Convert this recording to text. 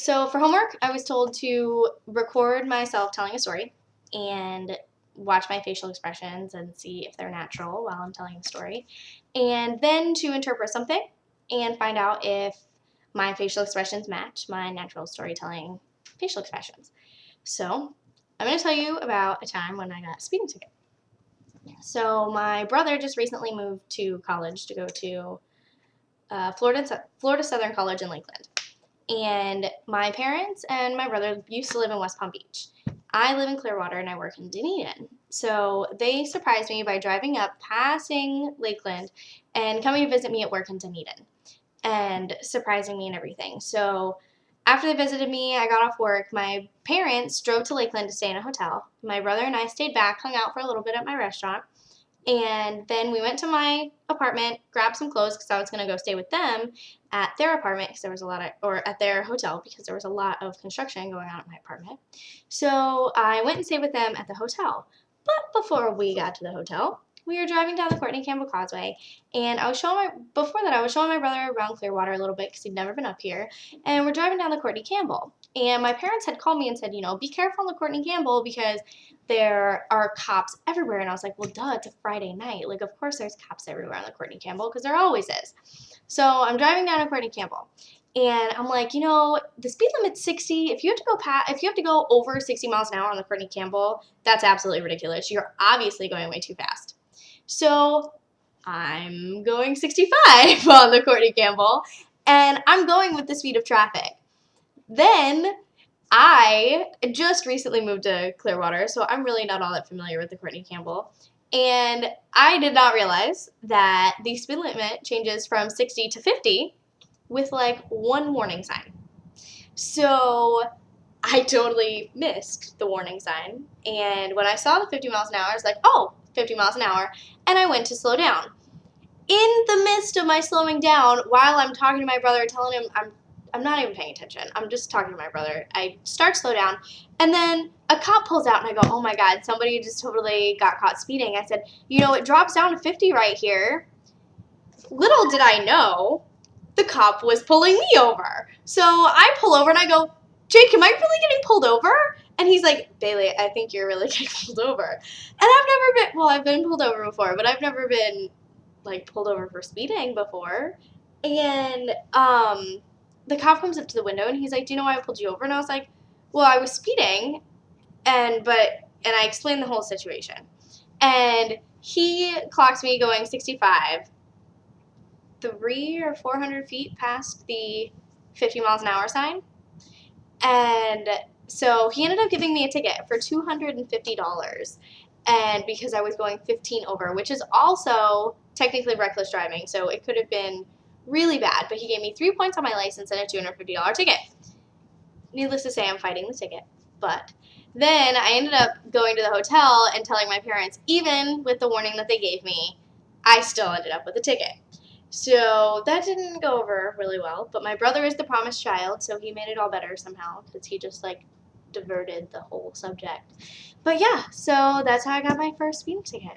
So for homework, I was told to record myself telling a story and watch my facial expressions and see if they're natural while I'm telling the story, and then to interpret something and find out if my facial expressions match my natural storytelling facial expressions. So I'm going to tell you about a time when I got a speeding ticket. So my brother just recently moved to college to go to Florida Southern College in Lakeland. And my parents and my brother used to live in West Palm Beach. I live in Clearwater and I work in Dunedin. So they surprised me by driving up, passing Lakeland, and coming to visit me at work in Dunedin and surprising me and everything. So after they visited me, I got off work. My parents drove to Lakeland to stay in a hotel. My brother and I stayed back, hung out for a little bit at my restaurant. And then we went to my apartment, grabbed some clothes because I was going to go stay with them at their apartment because there was a lot of, or at their hotel because there was a lot of construction going on at my apartment. So I went and stayed with them at the hotel. But before we got to the hotel, we were driving down the Courtney Campbell Causeway, and I was showing my brother around Clearwater a little bit because he'd never been up here, and we're driving down the Courtney Campbell. And my parents had called me and said, be careful on the Courtney Campbell because there are cops everywhere. And I was like, well, duh, it's a Friday night. Like, of course there's cops everywhere on the Courtney Campbell because there always is. So I'm driving down to Courtney Campbell, and I'm like, the speed limit's 60. If you have to go over 60 miles an hour on the Courtney Campbell, that's absolutely ridiculous. You're obviously going way too fast. So I'm going 65 on the Courtney Campbell, and I'm going with the speed of traffic. Then I just recently moved to Clearwater, so I'm really not all that familiar with the Courtney Campbell. And I did not realize that the speed limit changes from 60 to 50 with like one warning sign. So I totally missed the warning sign. And when I saw the 50 miles an hour, I was like, oh, 50 miles an hour. And I went to slow down. In the midst of my slowing down, while I'm talking to my brother, telling him I'm not even paying attention. I'm just talking to my brother. I start to slow down, and then a cop pulls out, and I go, oh my God, somebody just totally got caught speeding. I said, it drops down to 50 right here. Little did I know, the cop was pulling me over. So I pull over, and I go, Jake, am I really getting pulled over? And he's like, Bailey, I think you're really getting pulled over. And I've been pulled over before, but I've never been, pulled over for speeding before. And, the cop comes up to the window, and he's like, do you know why I pulled you over? And I was like, well, I was speeding, and I explained the whole situation. And he clocked me going 65, 300 or 400 feet past the 50 miles an hour sign. And so he ended up giving me a ticket for $250. And because I was going 15 over, which is also technically reckless driving, so it could have been really bad, but he gave me 3 points on my license and a $250 ticket. Needless to say, I'm fighting the ticket. But then I ended up going to the hotel and telling my parents, even with the warning that they gave me, I still ended up with a ticket. So that didn't go over really well, but my brother is the promised child, so he made it all better somehow because he just diverted the whole subject. But yeah, so that's how I got my first speeding ticket.